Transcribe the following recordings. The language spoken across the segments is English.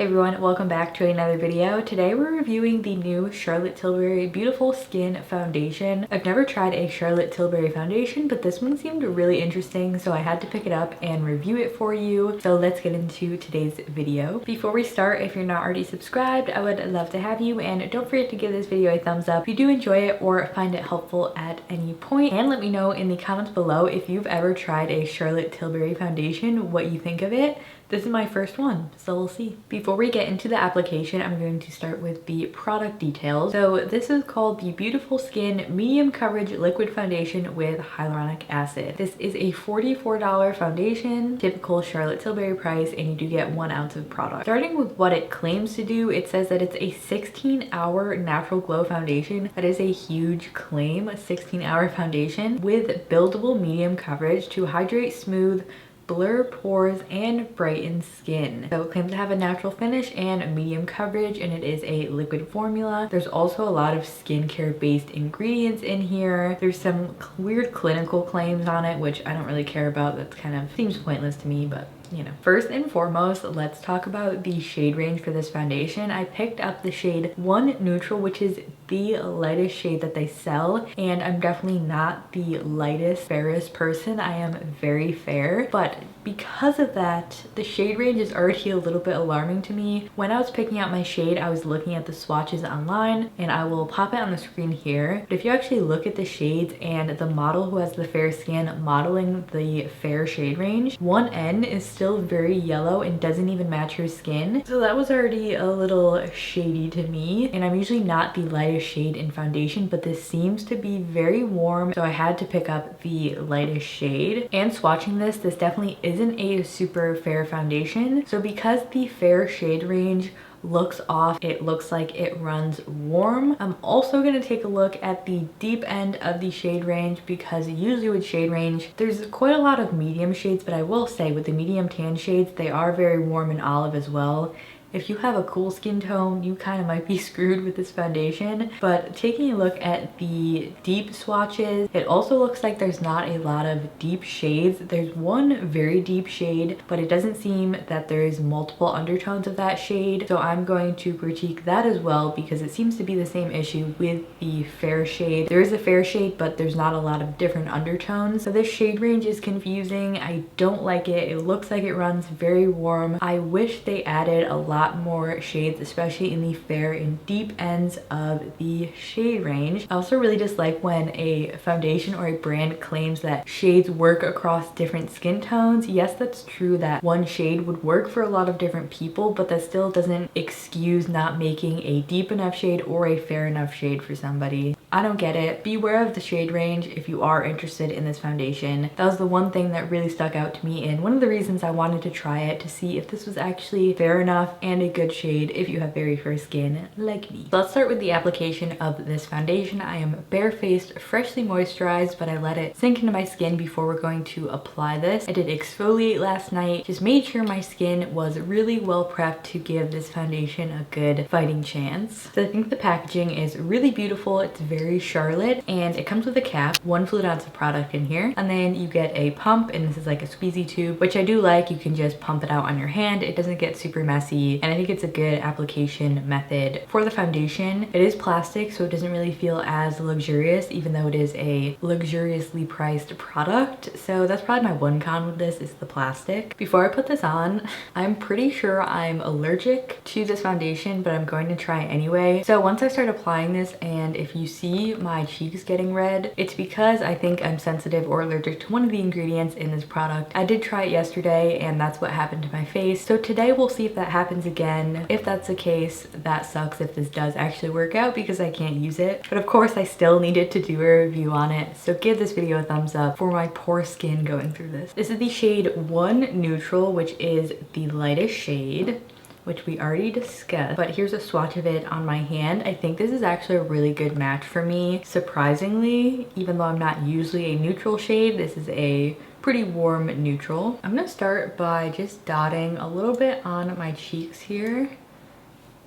Hey everyone, welcome back to another video. Today we're reviewing the new Charlotte Tilbury Beautiful Skin Foundation. I've never tried a Charlotte Tilbury foundation, but this one seemed really interesting, so I had to pick it up and review it for you. So let's get into today's video. Before we start, if you're not already subscribed, I would love to have you, and don't forget to give this video a thumbs up if you do enjoy it or find it helpful at any point. And let me know in the comments below if you've ever tried a Charlotte Tilbury foundation, what you think of it. This is my first one, so we'll see. Before we get into the application, I'm going to start with the product details. So this is called the Beautiful Skin Medium Coverage Liquid Foundation with Hyaluronic Acid. This is a $44 foundation, typical Charlotte Tilbury price, and you do get 1 ounce of product. Starting with what it claims to do, it says that it's a 16-hour natural glow foundation. That is a huge claim, a 16-hour foundation with buildable medium coverage to hydrate, smooth, blur pores, and brighten skin. So it claims to have a natural finish and medium coverage, and it is a liquid formula. There's also a lot of skincare based ingredients in here. There's some weird clinical claims on it, which I don't really care about. That's kind of seems pointless to me, but you know. First and foremost, let's talk about the shade range for this foundation. I picked up the shade 1 Neutral, which is the lightest shade that they sell, and I'm definitely not the lightest, fairest person. I am very fair, but because of that, the shade range is already a little bit alarming to me. When I was picking out my shade, I was looking at the swatches online, and I will pop it on the screen here. But if you actually look at the shades and the model who has the fair skin modeling the fair shade range, 1N is still very yellow and doesn't even match her skin. So that was already a little shady to me, and I'm usually not the lightest shade in foundation, but this seems to be very warm, so I had to pick up the lightest shade. And swatching this definitely isn't a super fair foundation. So because the fair shade range looks off, it looks like it runs warm. I'm also going to take a look at the deep end of the shade range, because usually with shade range there's quite a lot of medium shades, but I will say with the medium tan shades, they are very warm and olive as well. If you have a cool skin tone, you kind of might be screwed with this foundation. But taking a look at the deep swatches, it also looks like there's not a lot of deep shades. There's one very deep shade, but it doesn't seem that there's multiple undertones of that shade. So I'm going to critique that as well, because it seems to be the same issue with the fair shade. There is a fair shade, but there's not a lot of different undertones. So this shade range is confusing. I don't like it. It looks like it runs very warm. I wish they added a lot more shades, especially in the fair and deep ends of the shade range. I also really dislike when a foundation or a brand claims that shades work across different skin tones. Yes, that's true that one shade would work for a lot of different people, but that still doesn't excuse not making a deep enough shade or a fair enough shade for somebody. I don't get it. Beware of the shade range if you are interested in this foundation. That was the one thing that really stuck out to me, and one of the reasons I wanted to try it, to see if this was actually fair enough and a good shade if you have very fair skin like me. So let's start with the application of this foundation. I am barefaced, freshly moisturized, but I let it sink into my skin before we're going to apply this. I did exfoliate last night, just made sure my skin was really well prepped to give this foundation a good fighting chance. So I think the packaging is really beautiful. It's very Charlotte, and it comes with a cap, 1 fluid ounce of product in here, and then you get a pump, and this is like a squeezy tube, which I do like. You can just pump it out on your hand. It doesn't get super messy, and I think it's a good application method for the foundation. It is plastic, so it doesn't really feel as luxurious, even though it is a luxuriously priced product. So that's probably my one con with this, is the plastic. Before I put this on, I'm pretty sure I'm allergic to this foundation, but I'm going to try it anyway. So once I start applying this, and if you see my cheeks getting red, it's because I think I'm sensitive or allergic to one of the ingredients in this product. I did try it yesterday, and that's what happened to my face. So today we'll see if that happens again. If that's the case, that sucks if this does actually work out, because I can't use it. But of course I still needed to do a review on it, so give this video a thumbs up for my poor skin going through this. This is the shade 1 Neutral, which is the lightest shade, which we already discussed, but here's a swatch of it on my hand. I think this is actually a really good match for me, surprisingly. Even though I'm not usually a neutral shade, this is a pretty warm neutral. I'm gonna start by just dotting a little bit on my cheeks here,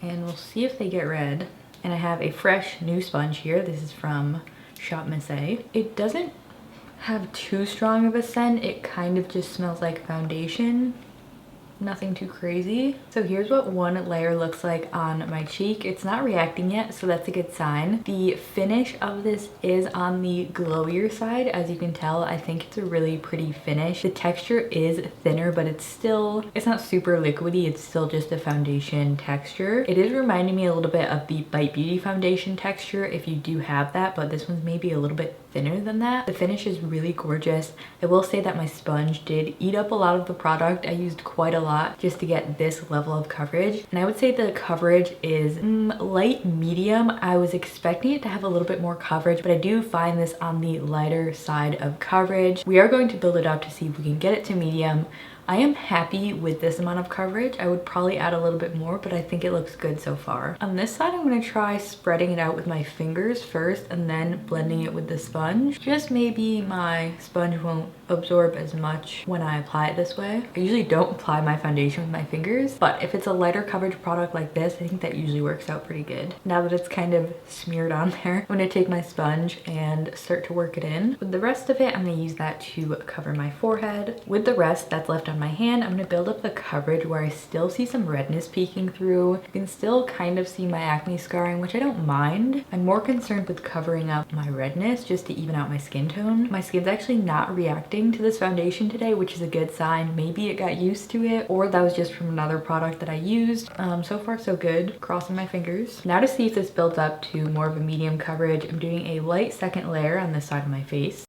and we'll see if they get red. And I have a fresh new sponge here. This is from Shop Missy. It doesn't have too strong of a scent. It kind of just smells like foundation. nothing too crazy. So here's what one layer looks like on my cheek. It's not reacting yet, so that's a good sign. The finish of this is on the glowier side. As you can tell, I think it's a really pretty finish. The texture is thinner, but it's not super liquidy. It's still just a foundation texture. It is reminding me a little bit of the Bite Beauty foundation texture if you do have that, but this one's maybe a little bit thinner than that. The finish is really gorgeous. I will say that my sponge did eat up a lot of the product. I used quite a lot just to get this level of coverage, and I would say the coverage is light medium. I was expecting it to have a little bit more coverage, but I do find this on the lighter side of coverage. We are going to build it up to see if we can get it to medium. I am happy with this amount of coverage. I would probably add a little bit more, but I think it looks good so far. On this side, I'm going to try spreading it out with my fingers first and then blending it with the sponge. Just maybe my sponge won't absorb as much when I apply it this way. I usually don't apply my foundation with my fingers, but if it's a lighter coverage product like this, I think that usually works out pretty good. Now that it's kind of smeared on there, I'm going to take my sponge and start to work it in. With the rest of it, I'm going to use that to cover my forehead. With the rest that's left on my hand, I'm going to build up the coverage where I still see some redness peeking through. You can still kind of see my acne scarring, which I don't mind. I'm more concerned with covering up my redness just to even out my skin tone. My skin's actually not reacting to this foundation today, which is a good sign. Maybe it got used to it, or that was just from another product that I used. So far so good. Crossing my fingers. Now to see if this builds up to more of a medium coverage, I'm doing a light second layer on this side of my face.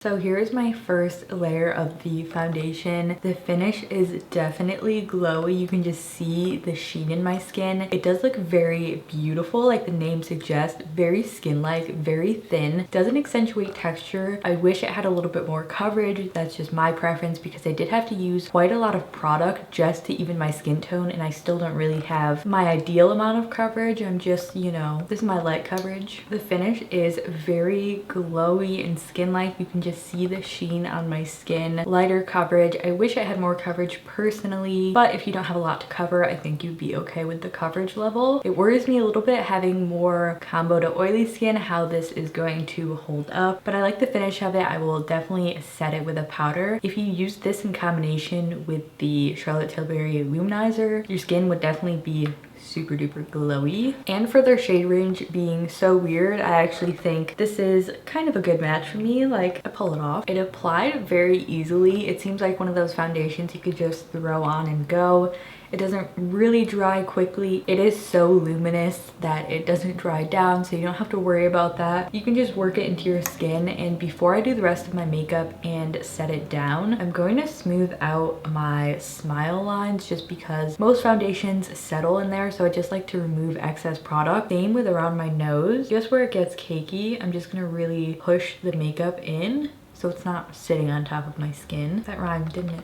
So here's my first layer of the foundation. The finish is definitely glowy. You can just see the sheen in my skin. It does look very beautiful, like the name suggests. Very skin-like, very thin. Doesn't accentuate texture. I wish it had a little bit more coverage. That's just my preference because I did have to use quite a lot of product just to even my skin tone, and I still don't really have my ideal amount of coverage. I'm just, you know, this is my light coverage. The finish is very glowy and skin-like. You can just see the sheen on my skin. Lighter coverage. I wish I had more coverage personally, but if you don't have a lot to cover, I think you'd be okay with the coverage level. It worries me a little bit having more combo to oily skin, how this is going to hold up, but I like the finish of it. I will definitely set it with a powder. If you use this in combination with the Charlotte Tilbury Luminizer, your skin would definitely be super duper glowy. And for their shade range being so weird, I actually think this is kind of a good match for me. Like, I pull it off. It applied very easily. It seems like one of those foundations you could just throw on and go. It doesn't really dry quickly. It is so luminous that it doesn't dry down, so you don't have to worry about that. You can just work it into your skin. And before I do the rest of my makeup and set it down, I'm going to smooth out my smile lines just because most foundations settle in there, so I just like to remove excess product. Same with around my nose. Just where it gets cakey, I'm just gonna really push the makeup in so it's not sitting on top of my skin. That rhymed, didn't it?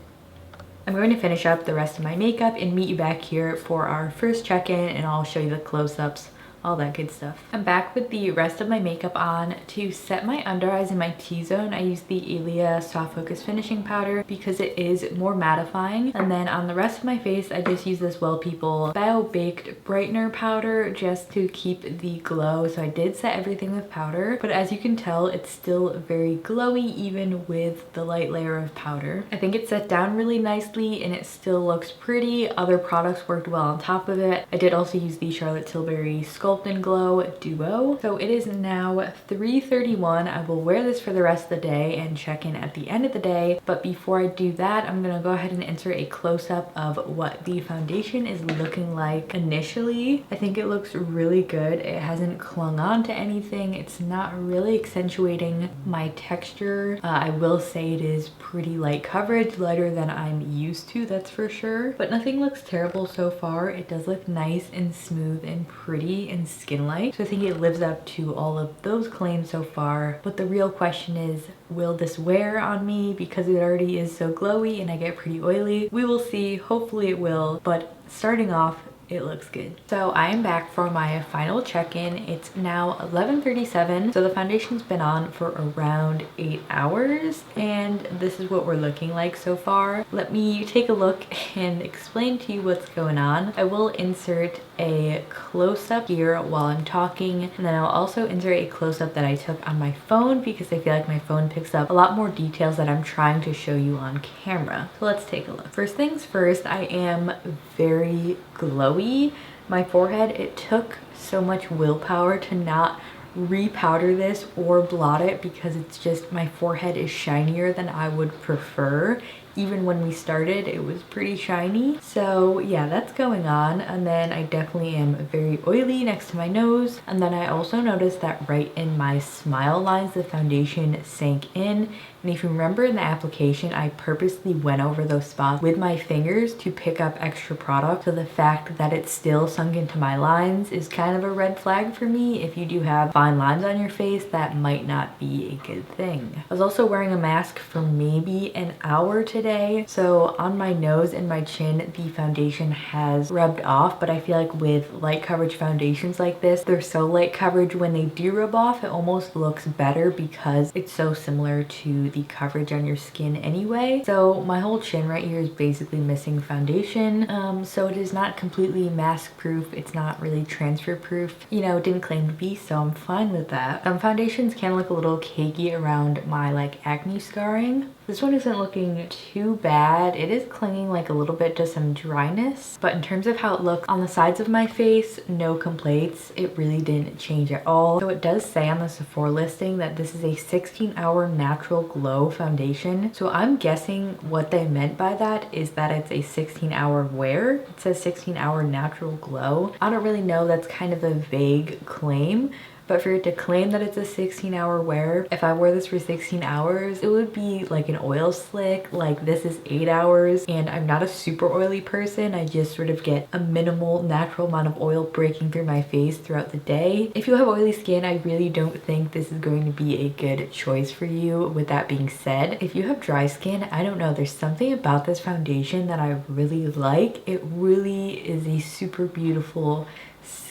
I'm going to finish up the rest of my makeup and meet you back here for our first check-in, and I'll show you the close-ups, all that good stuff. I'm back with the rest of my makeup on. To set my under eyes in my T-zone, I use the Ilia Soft Focus Finishing Powder because it is more mattifying. And then on the rest of my face, I just use this Well People Bio Baked Brightener Powder just to keep the glow. So I did set everything with powder, but as you can tell, it's still very glowy even with the light layer of powder. I think it set down really nicely and it still looks pretty. Other products worked well on top of it. I did also use the Charlotte Tilbury Sculpt and Glow Duo. So it is now 3:31. I will wear this for the rest of the day and check in at the end of the day. But before I do that, I'm gonna go ahead and insert a close-up of what the foundation is looking like initially. I think it looks really good. It hasn't clung on to anything. It's not really accentuating my texture. I will say it is pretty light coverage, lighter than I'm used to, that's for sure. But nothing looks terrible so far. It does look nice and smooth and pretty and skin-like. So I think it lives up to all of those claims so far. But the real question is, will this wear on me because it already is so glowy and I get pretty oily? We will see. Hopefully it will. But starting off, it looks good. So I am back for my final check-in. It's now 11:37, so the foundation's been on for around 8 hours, and this is what we're looking like so far. Let me take a look and explain to you what's going on. I will insert a close-up here while I'm talking, and then I'll also insert a close-up that I took on my phone because I feel like my phone picks up a lot more details that I'm trying to show you on camera. So let's take a look. First things first, I am very glowy. My forehead, it took so much willpower to not repowder this or blot it because it's just, my forehead is shinier than I would prefer. Even when we started, it was pretty shiny. So yeah, that's going on. And then I definitely am very oily next to my nose. And then I also noticed that right in my smile lines, the foundation sank in. And if you remember in the application, I purposely went over those spots with my fingers to pick up extra product. So the fact that it still sunk into my lines is kind of a red flag for me. If you do have fine lines on your face, that might not be a good thing. I was also wearing a mask for maybe an hour today. So on my nose and my chin, the foundation has rubbed off, but I feel like with light coverage foundations like this, they're so light coverage, when they do rub off, it almost looks better because it's so similar to the coverage on your skin anyway. So my whole chin right here is basically missing foundation. So it is not completely mask proof. It's not really transfer proof. You know, it didn't claim to be, so I'm fine with that. Some foundations can look a little cakey around my like acne scarring. This one isn't looking too bad. It is clinging like a little bit to some dryness, but in terms of how it looks on the sides of my face, no complaints. It really didn't change at all. So it does say on the Sephora listing that this is a 16-hour natural glow foundation. So I'm guessing what they meant by that is that it's a 16-hour wear. It says 16-hour natural glow. I don't really know. That's kind of a vague claim. But for it to claim that it's a 16-hour wear, if I wore this for 16 hours, it would be like an oil slick. Like this is 8 hours, and I'm not a super oily person. I just sort of get a minimal natural amount of oil breaking through my face throughout the day. If you have oily skin, I really don't think this is going to be a good choice for you. With that being said, if you have dry skin, I don't know, there's something about this foundation that I really like. It really is a super beautiful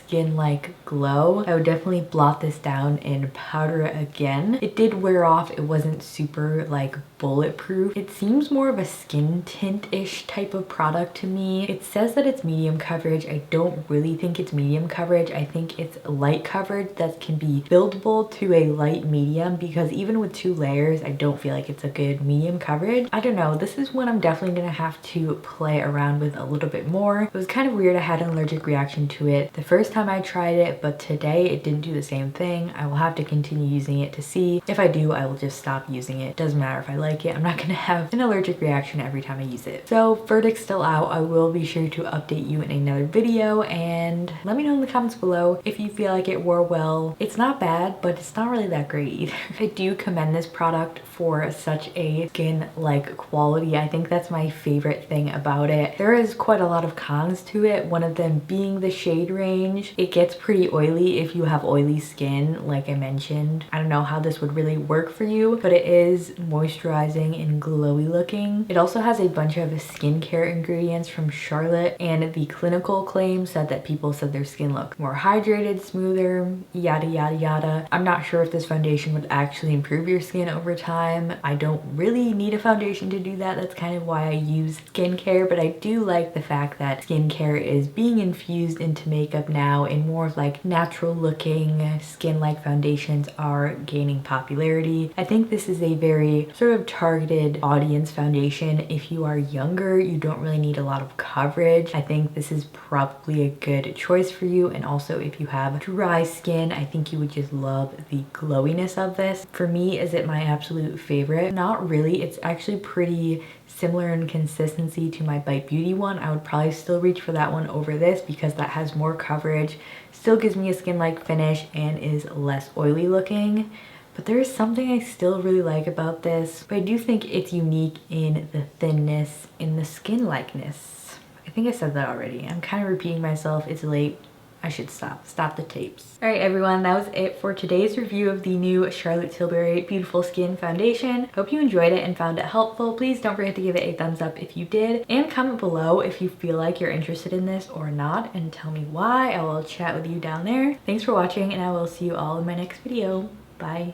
skin-like glow. I would definitely blot this down and powder it again. It did wear off. It wasn't super like bulletproof. It seems more of a skin tint-ish type of product to me. It says that it's medium coverage. I don't really think it's medium coverage. I think it's light coverage that can be buildable to a light medium, because even with 2 layers, I don't feel like it's a good medium coverage. I don't know. This is one I'm definitely gonna have to play around with a little bit more. It was kind of weird. I had an allergic reaction to it the first time I tried it, but today it didn't do the same thing. I will have to continue using it to see. If I do, I will just stop using it. Doesn't matter if I like it. I'm not gonna have an allergic reaction every time I use it. So verdict's still out. I will be sure to update you in another video, and let me know in the comments below if you feel like it wore well. It's not bad, but it's not really that great either. I do commend this product for such a skin-like quality. I think that's my favorite thing about it. There is quite a lot of cons to it, one of them being the shade range. It gets pretty oily if you have oily skin, like I mentioned. I don't know how this would really work for you, but it is moisturizing and glowy looking. It also has a bunch of skincare ingredients from Charlotte, and the clinical claim said that people said their skin looked more hydrated, smoother, yada yada yada. I'm not sure if this foundation would actually improve your skin over time. I don't really need a foundation to do that. That's kind of why I use skincare, but I do like the fact that skincare is being infused into makeup now, and more of like natural looking skin-like foundations are gaining popularity. I think this is a very sort of targeted audience foundation. If you are younger, you don't really need a lot of coverage. I think this is probably a good choice for you. And also if you have dry skin, I think you would just love the glowiness of this. For me, is it my absolute favorite? Not really. It's actually pretty similar in consistency to my Bite Beauty one. I would probably still reach for that one over this because that has more coverage, still gives me a skin-like finish, and is less oily looking. But there is something I still really like about this, but I do think it's unique in the thinness, in the skin likeness. I think I said that already. I'm kind of repeating myself. It's late. I should stop the tapes. All right, everyone, that was it for today's review of the new Charlotte Tilbury Beautiful Skin Foundation. Hope you enjoyed it and found it helpful. Please don't forget to give it a thumbs up if you did, and comment below if you feel like you're interested in this or not, and tell me why. I will chat with you down there. Thanks for watching, and I will see you all in my next video. Bye.